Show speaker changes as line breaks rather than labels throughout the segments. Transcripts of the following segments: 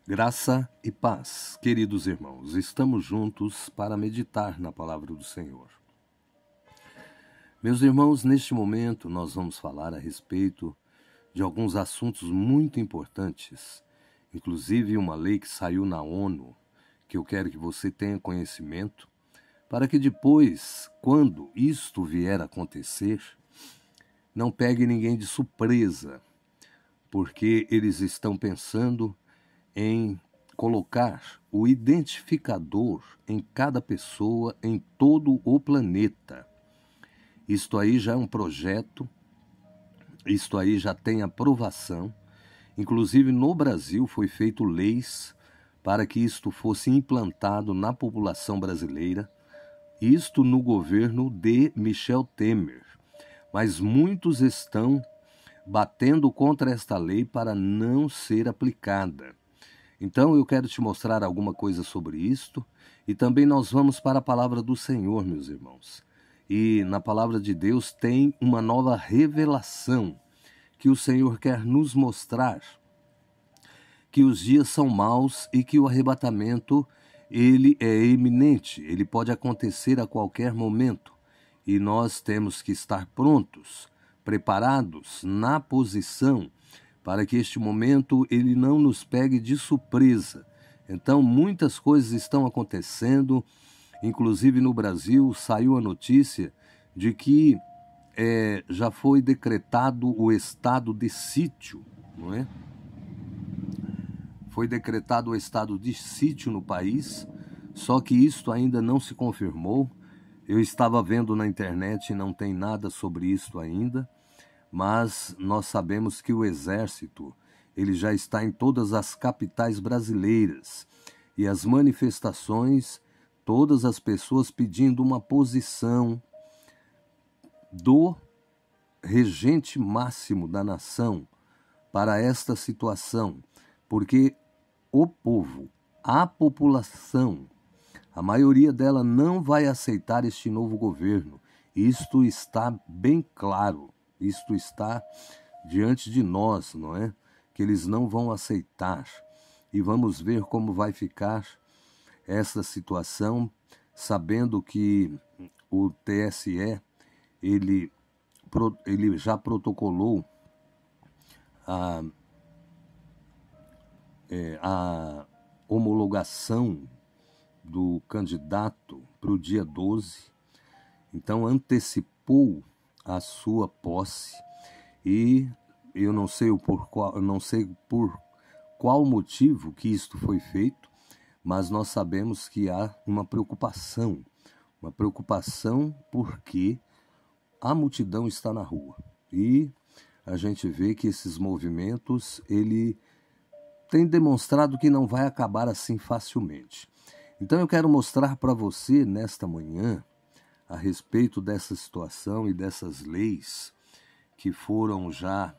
Graça e paz, queridos irmãos, estamos juntos para meditar na palavra do Senhor. Meus irmãos, neste momento nós vamos falar a respeito de alguns assuntos muito importantes, inclusive uma lei que saiu na ONU, que eu quero que você tenha conhecimento, para que depois, quando isto vier a acontecer, não pegue ninguém de surpresa, porque eles estão pensando em colocar o identificador em cada pessoa em todo o planeta. Isto aí já é um projeto, isto aí já tem aprovação. Inclusive no Brasil foi feito leis para que isto fosse implantado na população brasileira, isto no governo de Michel Temer. Mas muitos estão batendo contra esta lei para não ser aplicada. Então eu quero te mostrar alguma coisa sobre isto e também nós vamos para a palavra do Senhor, meus irmãos. E na palavra de Deus tem uma nova revelação que o Senhor quer nos mostrar, que os dias são maus e que o arrebatamento ele é iminente, ele pode acontecer a qualquer momento e nós temos que estar prontos, preparados, na posição para que este momento ele não nos pegue de surpresa. Então, muitas coisas estão acontecendo, inclusive no Brasil saiu a notícia de que já foi decretado o estado de sítio, não é? Foi decretado o estado de sítio no país, só que isto ainda não se confirmou. Eu estava vendo na internet e não tem nada sobre isto ainda. Mas nós sabemos que o Exército ele já está em todas as capitais brasileiras e as manifestações, todas as pessoas pedindo uma posição do regente máximo da nação para esta situação, porque o povo, a população, a maioria dela não vai aceitar este novo governo. Isto está bem claro. Isto está diante de nós, não é? Que eles não vão aceitar. E vamos ver como vai ficar essa situação, sabendo que o TSE, ele já protocolou a homologação do candidato para o dia 12, então antecipou a sua posse e eu não sei por qual motivo que isto foi feito, mas nós sabemos que há uma preocupação porque a multidão está na rua e a gente vê que esses movimentos ele tem demonstrado que não vai acabar assim facilmente. Então eu quero mostrar para você nesta manhã a respeito dessa situação e dessas leis que foram já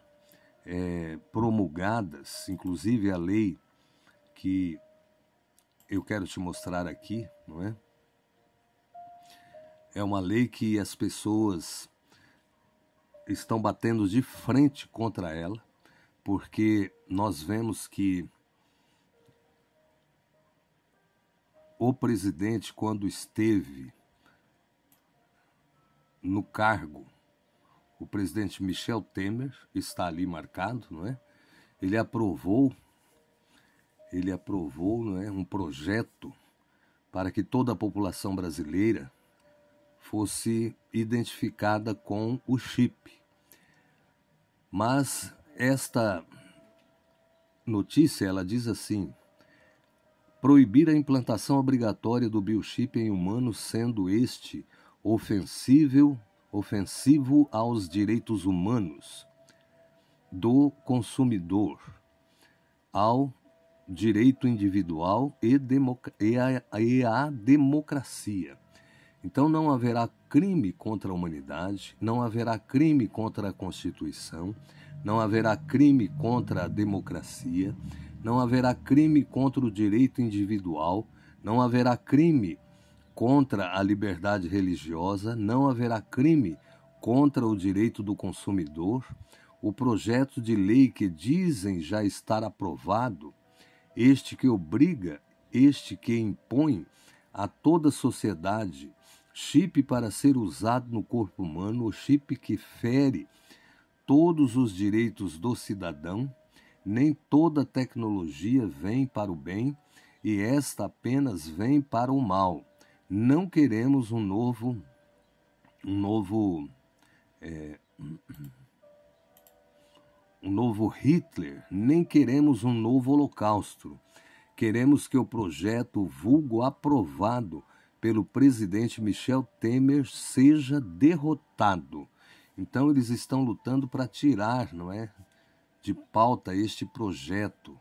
promulgadas, inclusive a lei que eu quero te mostrar aqui, não é? É uma lei que as pessoas estão batendo de frente contra ela, porque nós vemos que o presidente, quando esteve no cargo, o presidente Michel Temer, está ali marcado, não é? Ele aprovou, não é, um projeto para que toda a população brasileira fosse identificada com o chip. Mas esta notícia, ela diz assim: proibir a implantação obrigatória do biochip em humanos, sendo este ofensivo aos direitos humanos do consumidor, ao direito individual e à democracia. Então não haverá crime contra a humanidade, não haverá crime contra a Constituição, não haverá crime contra a democracia, não haverá crime contra o direito individual, não haverá crime contra a liberdade religiosa, não haverá crime contra o direito do consumidor. O projeto de lei que dizem já estar aprovado, este que obriga, este que impõe a toda a sociedade chip para ser usado no corpo humano, o chip que fere todos os direitos do cidadão. Nem toda tecnologia vem para o bem e esta apenas vem para o mal. Não queremos um novo Hitler, nem queremos um novo Holocausto. Queremos que o projeto vulgo aprovado pelo presidente Michel Temer seja derrotado. Então eles estão lutando para tirar, não é, de pauta este projeto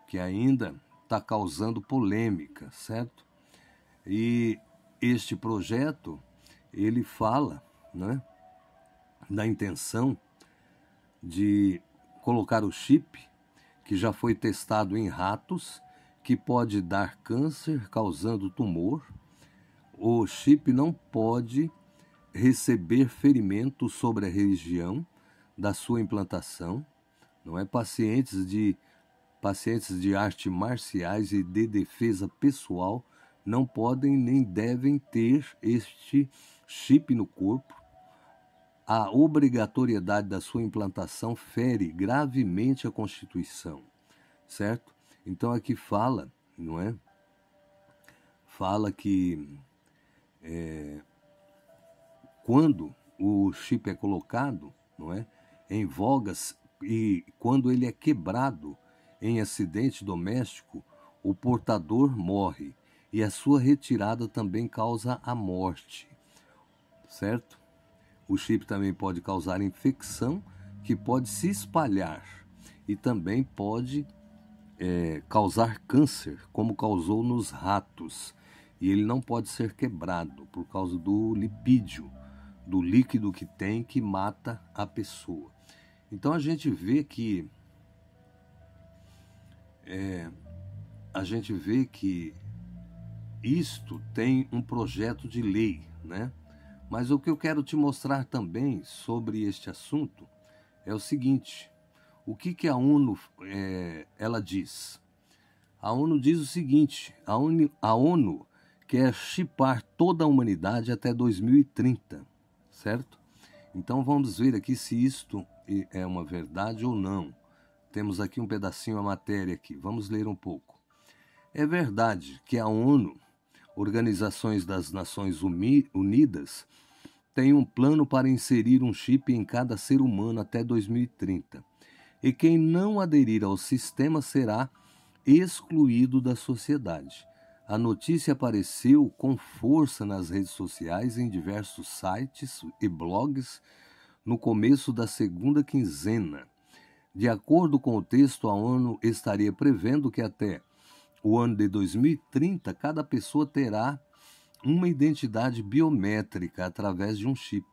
que ainda está causando polêmica, certo? E este projeto, ele fala, né, da intenção de colocar o chip, que já foi testado em ratos, que pode dar câncer, causando tumor. O chip não pode receber ferimentos sobre a região da sua implantação. Não é? Pacientes de artes marciais e de defesa pessoal não podem nem devem ter este chip no corpo. A obrigatoriedade da sua implantação fere gravemente a Constituição, certo? Então aqui fala, não é? Fala que quando o chip é colocado, não é, em vogas e quando ele é quebrado em acidente doméstico, o portador morre e a sua retirada também causa a morte, certo? O chip também pode causar infecção que pode se espalhar e também pode causar câncer, como causou nos ratos. E ele não pode ser quebrado por causa do lipídio, do líquido que tem que mata a pessoa. Então a gente vê que isto tem um projeto de lei, né? Mas o que eu quero te mostrar também sobre este assunto é o seguinte: o que a ONU ela diz? A ONU diz o seguinte: a ONU quer chipar toda a humanidade até 2030, certo? Então vamos ver aqui se isto é uma verdade ou não. Temos aqui um pedacinho a matéria aqui, vamos ler um pouco. É verdade que a ONU, Organizações das Nações Unidas, tem um plano para inserir um chip em cada ser humano até 2030. E quem não aderir ao sistema será excluído da sociedade. A notícia apareceu com força nas redes sociais, em diversos sites e blogs, no começo da segunda quinzena. De acordo com o texto, a ONU estaria prevendo que até o ano de 2030, cada pessoa terá uma identidade biométrica através de um chip,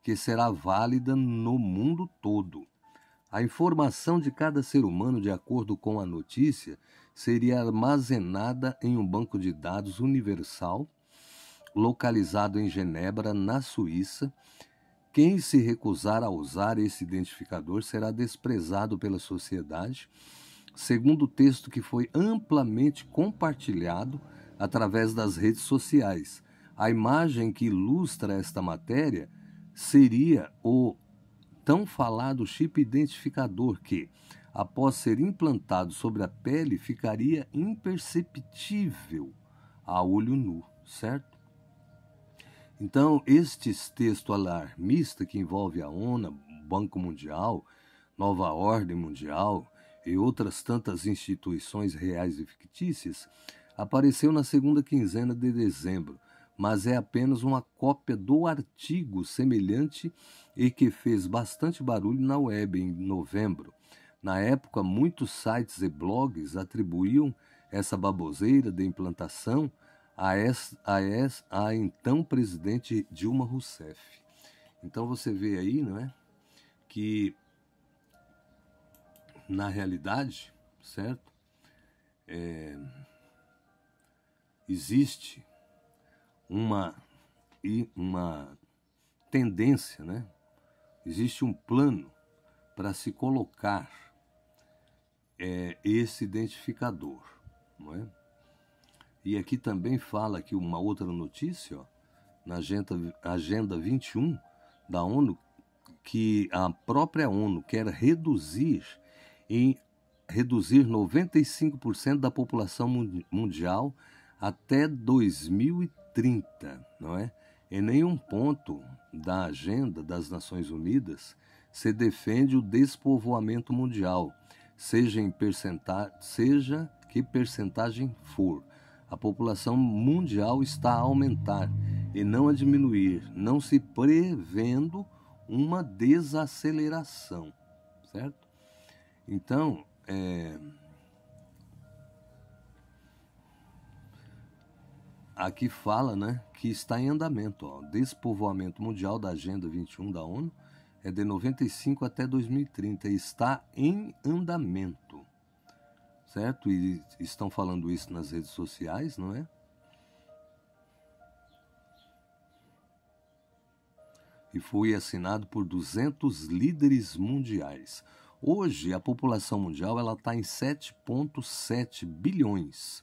que será válida no mundo todo. A informação de cada ser humano, de acordo com a notícia, seria armazenada em um banco de dados universal, localizado em Genebra, na Suíça. Quem se recusar a usar esse identificador será desprezado pela sociedade, segundo o texto que foi amplamente compartilhado através das redes sociais. A imagem que ilustra esta matéria seria o tão falado chip identificador que, após ser implantado sobre a pele, ficaria imperceptível a olho nu, certo? Então, este texto alarmista que envolve a ONU, Banco Mundial, Nova Ordem Mundial e outras tantas instituições reais e fictícias, apareceu na segunda quinzena de dezembro, mas é apenas uma cópia do artigo semelhante e que fez bastante barulho na web em novembro. Na época, muitos sites e blogs atribuíam essa baboseira de implantação a então presidente Dilma Rousseff. Então você vê aí, não é, que na realidade, certo, existe uma tendência, né? Existe um plano para se colocar esse identificador. não é? E aqui também fala que uma outra notícia, ó, na Agenda 21 da ONU, que a própria ONU quer reduzir 95% da população mundial até 2030, não é? Em nenhum ponto da agenda das Nações Unidas se defende o despovoamento mundial, seja que percentagem for. A população mundial está a aumentar e não a diminuir, não se prevendo uma desaceleração, certo? Então, aqui fala, né, que está em andamento, ó, despovoamento mundial da Agenda 21 da ONU é de 95 até 2030, está em andamento, certo? E estão falando isso nas redes sociais, não é? E foi assinado por 200 líderes mundiais. Hoje, a população mundial está em 7,7 bilhões.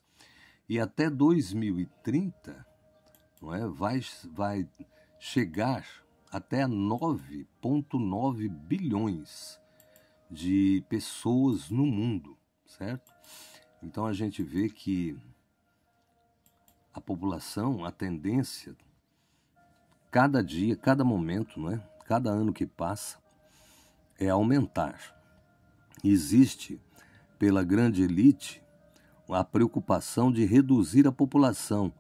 E até 2030, não é, vai chegar até 9,9 bilhões de pessoas no mundo, certo? Então a gente vê que a população, a tendência, cada dia, cada momento, não é? Cada ano que passa, é aumentar. Existe, pela grande elite, a preocupação de reduzir a população,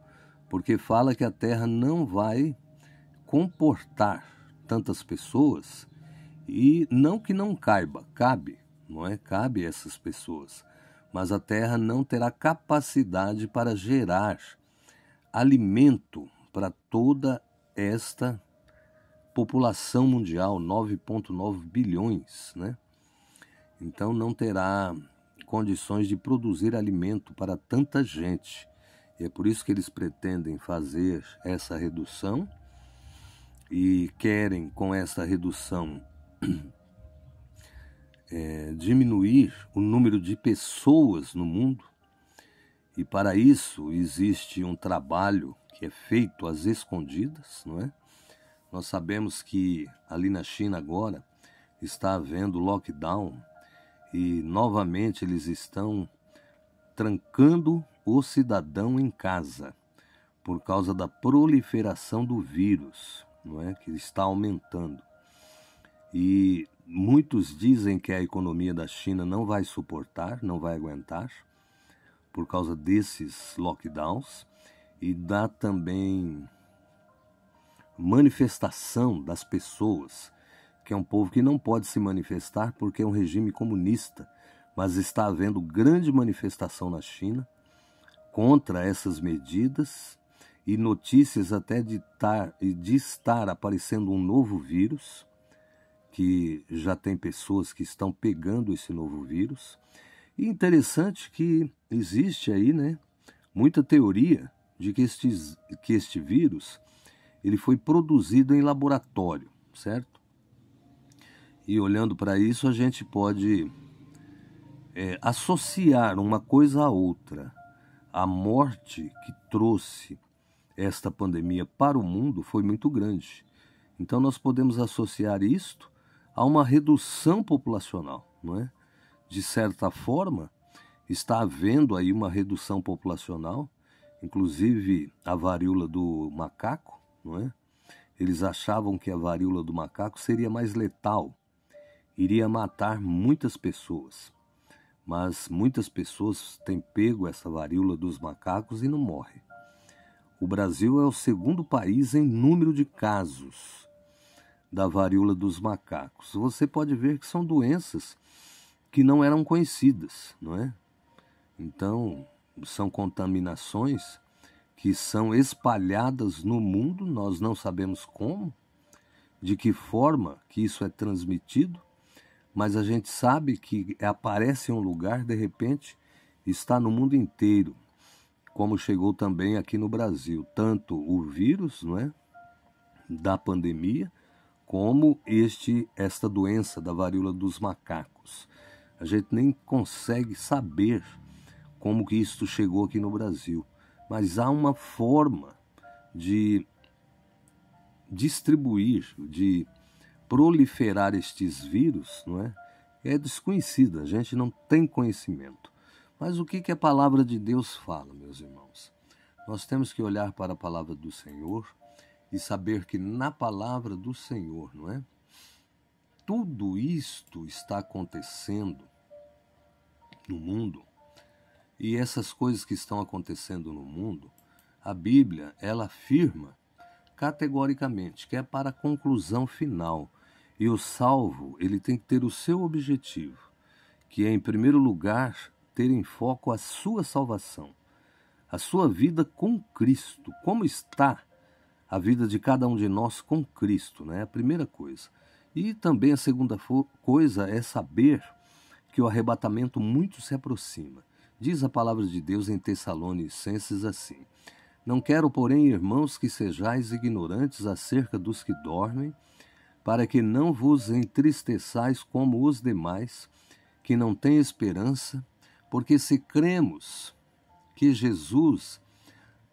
porque fala que a Terra não vai comportar tantas pessoas, e não que não cabe, não é? Cabe essas pessoas, mas a Terra não terá capacidade para gerar alimento para toda esta população mundial, 9,9 bilhões, né? Então não terá condições de produzir alimento para tanta gente. E é por isso que eles pretendem fazer essa redução e querem, com essa redução, diminuir o número de pessoas no mundo. E para isso existe um trabalho que é feito às escondidas, não é? Nós sabemos que ali na China agora está havendo lockdown e novamente eles estão trancando o cidadão em casa por causa da proliferação do vírus, não é? Que está aumentando. E muitos dizem que a economia da China não vai suportar, não vai aguentar por causa desses lockdowns, e dá também manifestação das pessoas, que é um povo que não pode se manifestar porque é um regime comunista, mas está havendo grande manifestação na China contra essas medidas e notícias até de estar aparecendo um novo vírus, que já tem pessoas que estão pegando esse novo vírus. E interessante que existe aí, né, muita teoria de que este vírus ele foi produzido em laboratório, certo? E olhando para isso, a gente pode associar uma coisa à outra. A morte que trouxe esta pandemia para o mundo foi muito grande. Então nós podemos associar isto a uma redução populacional, não é? De certa forma, está havendo aí uma redução populacional, inclusive a varíola do macaco, não é? Eles achavam que a varíola do macaco seria mais letal, iria matar muitas pessoas, mas muitas pessoas têm pego essa varíola dos macacos e não morrem. O Brasil é o segundo país em número de casos da varíola dos macacos. Você pode ver que são doenças que não eram conhecidas, não é? Então, são contaminações que são espalhadas no mundo, nós não sabemos como, de que forma que isso é transmitido, mas a gente sabe que aparece em um lugar, de repente, está no mundo inteiro, como chegou também aqui no Brasil, tanto o vírus, não é, da pandemia, como esta doença da varíola dos macacos. A gente nem consegue saber como que isto chegou aqui no Brasil. Mas há uma forma de distribuir, de proliferar estes vírus, não é? É desconhecida, a gente não tem conhecimento. Mas o que a palavra de Deus fala, meus irmãos? Nós temos que olhar para a palavra do Senhor e saber que na palavra do Senhor, não é? Tudo isto está acontecendo no mundo, e essas coisas que estão acontecendo no mundo, a Bíblia, ela afirma categoricamente que é para a conclusão final. E o salvo, ele tem que ter o seu objetivo, que é, em primeiro lugar, ter em foco a sua salvação, a sua vida com Cristo. Como está a vida de cada um de nós com Cristo, né? A primeira coisa. E também a segunda coisa é saber que o arrebatamento muito se aproxima. Diz a palavra de Deus em Tessalonicenses assim: não quero, porém, irmãos, que sejais ignorantes acerca dos que dormem, para que não vos entristeçais como os demais, que não têm esperança, porque se cremos que Jesus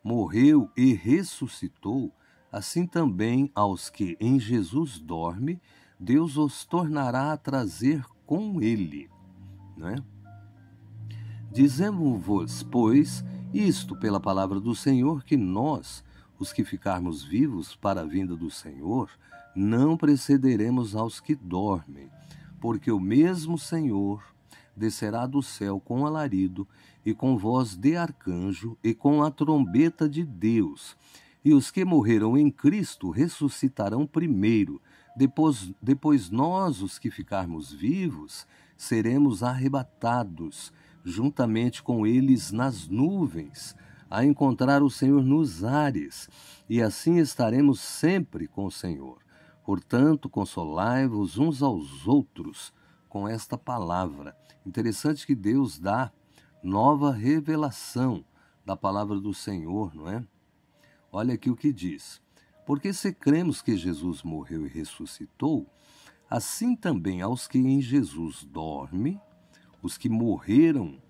morreu e ressuscitou, assim também aos que em Jesus dorme, Deus os tornará a trazer com ele. Né? Dizemos-vos, pois, isto pela palavra do Senhor, que nós, os que ficarmos vivos para a vinda do Senhor, não precederemos aos que dormem, porque o mesmo Senhor descerá do céu com alarido, e com voz de arcanjo, e com a trombeta de Deus. E os que morreram em Cristo ressuscitarão primeiro. Depois nós, os que ficarmos vivos, seremos arrebatados, juntamente com eles nas nuvens, a encontrar o Senhor nos ares, e assim estaremos sempre com o Senhor. Portanto, consolai-vos uns aos outros com esta palavra. Interessante que Deus dá nova revelação da palavra do Senhor, não é? Olha aqui o que diz: porque se cremos que Jesus morreu e ressuscitou, assim também aos que em Jesus dormem, os que morreram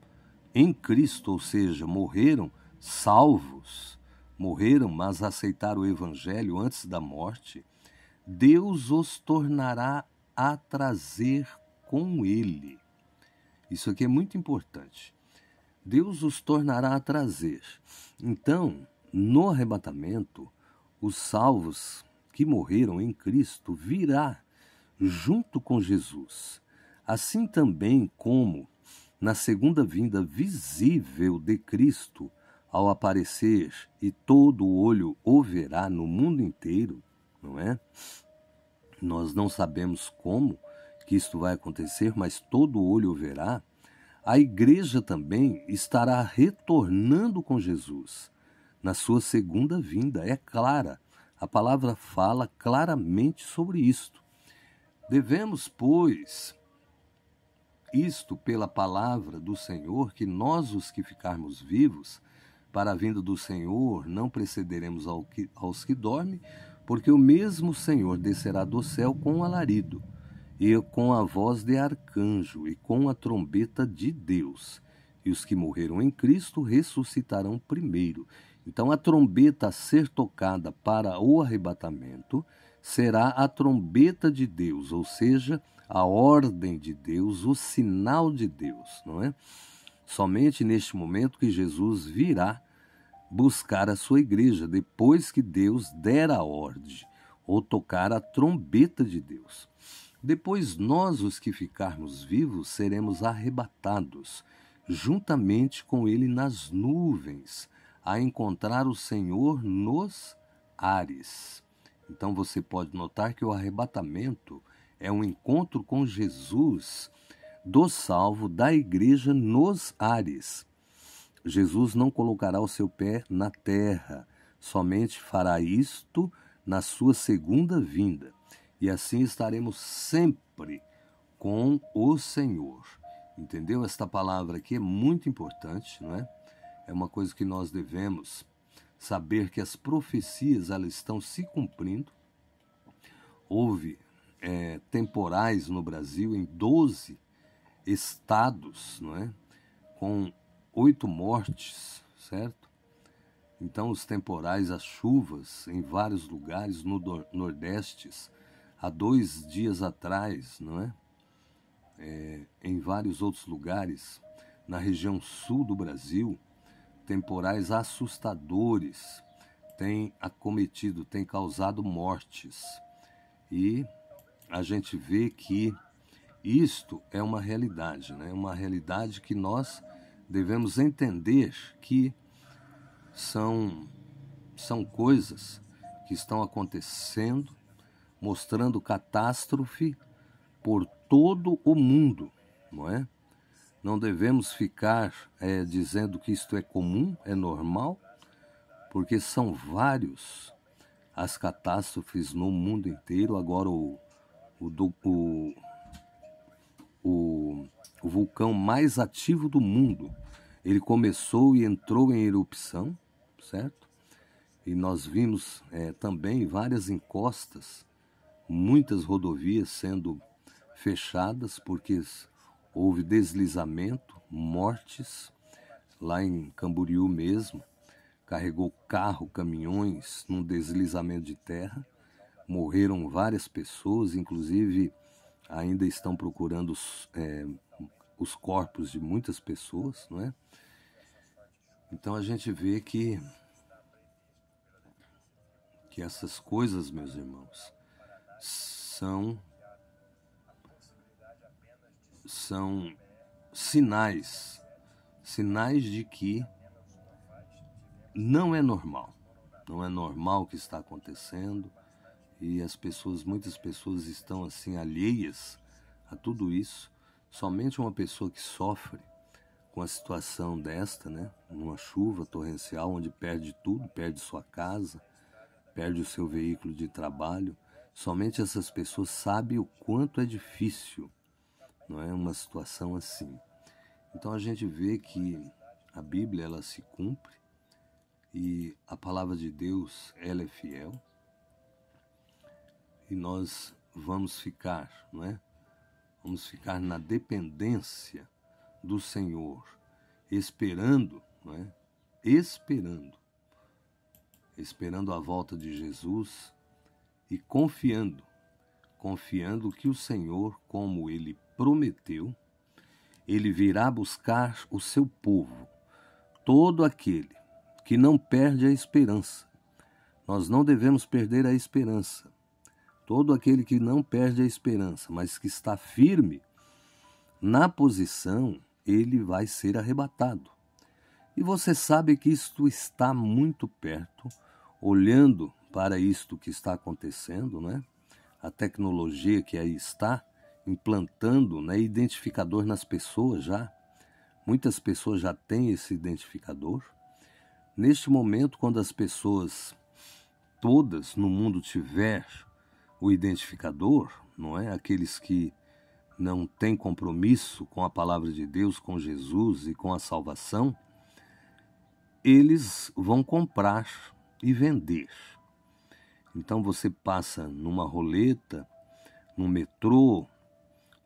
em Cristo, ou seja, morreram salvos, morreram, mas aceitaram o Evangelho antes da morte, Deus os tornará a trazer com ele. Isso aqui é muito importante. Deus os tornará a trazer. Então, no arrebatamento, os salvos que morreram em Cristo virá junto com Jesus. Assim também como na segunda vinda visível de Cristo, ao aparecer e todo o olho o verá no mundo inteiro, não é? Nós não sabemos como que isto vai acontecer, mas todo o olho o verá. A igreja também estará retornando com Jesus na sua segunda vinda. É clara, a palavra fala claramente sobre isto. Devemos, pois, isto pela palavra do Senhor, que nós, os que ficarmos vivos, para a vinda do Senhor, não precederemos aos que dormem, porque o mesmo Senhor descerá do céu com alarido, e com a voz de arcanjo, e com a trombeta de Deus. E os que morreram em Cristo ressuscitarão primeiro. Então, a trombeta a ser tocada para o arrebatamento será a trombeta de Deus, ou seja, a ordem de Deus, o sinal de Deus, não é? Somente neste momento que Jesus virá buscar a sua igreja, depois que Deus der a ordem, ou tocar a trombeta de Deus. Depois nós, os que ficarmos vivos, seremos arrebatados, juntamente com ele nas nuvens, a encontrar o Senhor nos ares. Então você pode notar que o arrebatamento é um encontro com Jesus, do salvo, da igreja nos ares. Jesus não colocará o seu pé na terra, somente fará isto na sua segunda vinda. E assim estaremos sempre com o Senhor. Entendeu? Esta palavra aqui é muito importante, não é? É uma coisa que nós devemos saber, que as profecias elas estão se cumprindo. Houve temporais no Brasil, em 12 estados, não é? Com 8 mortes, certo? Então os temporais, as chuvas em vários lugares no Nordeste, há 2 dias atrás, não é? Em vários outros lugares, na região sul do Brasil, temporais assustadores têm acometido, têm causado mortes. E a gente vê que isto é uma realidade, né? Uma realidade que nós devemos entender que são coisas que estão acontecendo, mostrando catástrofe por todo o mundo, não é? Não devemos ficar dizendo que isto é comum, é normal, porque são vários as catástrofes no mundo inteiro. Agora o vulcão mais ativo do mundo, ele começou e entrou em erupção, certo? E nós vimos também várias encostas, muitas rodovias sendo fechadas porque houve deslizamento, mortes, lá em Camboriú mesmo, carregou caminhões num deslizamento de terra, morreram várias pessoas, inclusive ainda estão procurando os corpos de muitas pessoas, não é? Então a gente vê que essas coisas, meus irmãos, são sinais de que não é normal o que está acontecendo, e muitas pessoas estão assim alheias a tudo isso. Somente uma pessoa que sofre com a situação desta, né, uma chuva torrencial onde perde tudo, perde sua casa, perde o seu veículo de trabalho, somente essas pessoas sabem o quanto é difícil, não é, uma situação assim. Então a gente vê que a Bíblia, ela se cumpre, e a palavra de Deus, ela é fiel, e nós vamos ficar, não é? Vamos ficar na dependência do Senhor, esperando, não é? Esperando a volta de Jesus e confiando que o Senhor, como Ele prometeu, Ele virá buscar o seu povo, todo aquele que não perde a esperança. Nós não devemos perder a esperança. Todo aquele que não perde a esperança, mas que está firme na posição, ele vai ser arrebatado. E você sabe que isto está muito perto, olhando para isto que está acontecendo, né? A tecnologia que aí está implantando, né, identificador nas pessoas já. Muitas pessoas já têm esse identificador. Neste momento, quando as pessoas todas no mundo tiver o identificador, não é? Aqueles que não têm compromisso com a palavra de Deus, com Jesus e com a salvação, eles vão comprar e vender. Então você passa numa roleta, no metrô,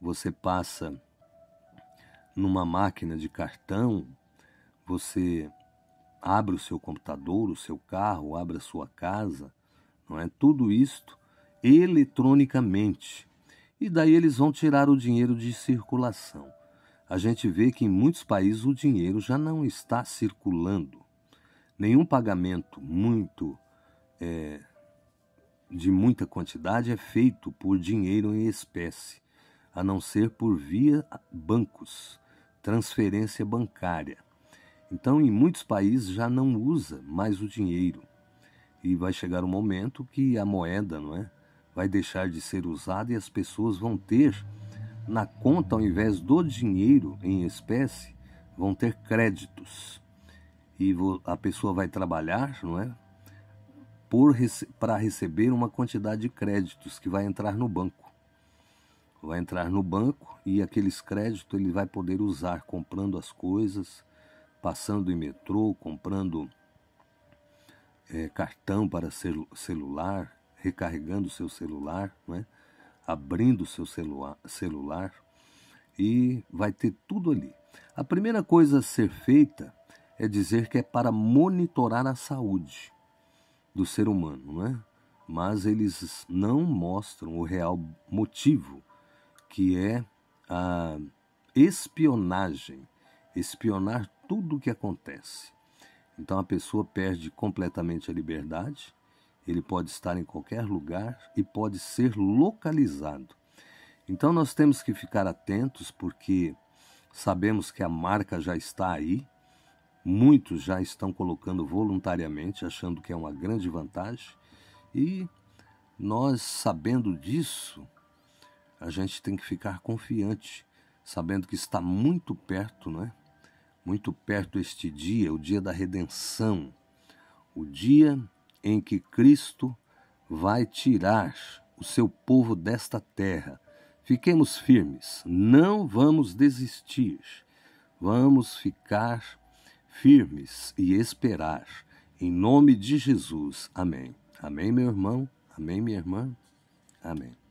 você passa numa máquina de cartão, você abre o seu computador, o seu carro, abre a sua casa, não é? Tudo isto eletronicamente. E daí eles vão tirar o dinheiro de circulação. A gente vê que em muitos países o dinheiro já não está circulando. Nenhum pagamento de muita quantidade é feito por dinheiro em espécie, a não ser por via bancos, transferência bancária. Então, em muitos países já não usa mais o dinheiro. E vai chegar um momento que a moeda, não é, vai deixar de ser usada e as pessoas vão ter na conta, ao invés do dinheiro em espécie, vão ter créditos. E a pessoa vai trabalhar, não é, para receber uma quantidade de créditos que vai entrar no banco. Vai entrar no banco e aqueles créditos ele vai poder usar comprando as coisas, passando em metrô, comprando cartão para celular, recarregando o seu celular, né? Abrindo o seu celular, e vai ter tudo ali. A primeira coisa a ser feita é dizer que é para monitorar a saúde do ser humano, não é? Mas eles não mostram o real motivo, que é a espionagem, espionar tudo o que acontece. Então a pessoa perde completamente a liberdade, ele pode estar em qualquer lugar e pode ser localizado. Então nós temos que ficar atentos, porque sabemos que a marca já está aí, muitos já estão colocando voluntariamente, achando que é uma grande vantagem, e nós, sabendo disso, a gente tem que ficar confiante, sabendo que está muito perto, não é? Muito perto este dia, o dia da redenção, o dia em que Cristo vai tirar o seu povo desta terra. Fiquemos firmes, não vamos desistir, vamos ficar firmes e esperar, em nome de Jesus. Amém. Amém, meu irmão? Amém, minha irmã? Amém.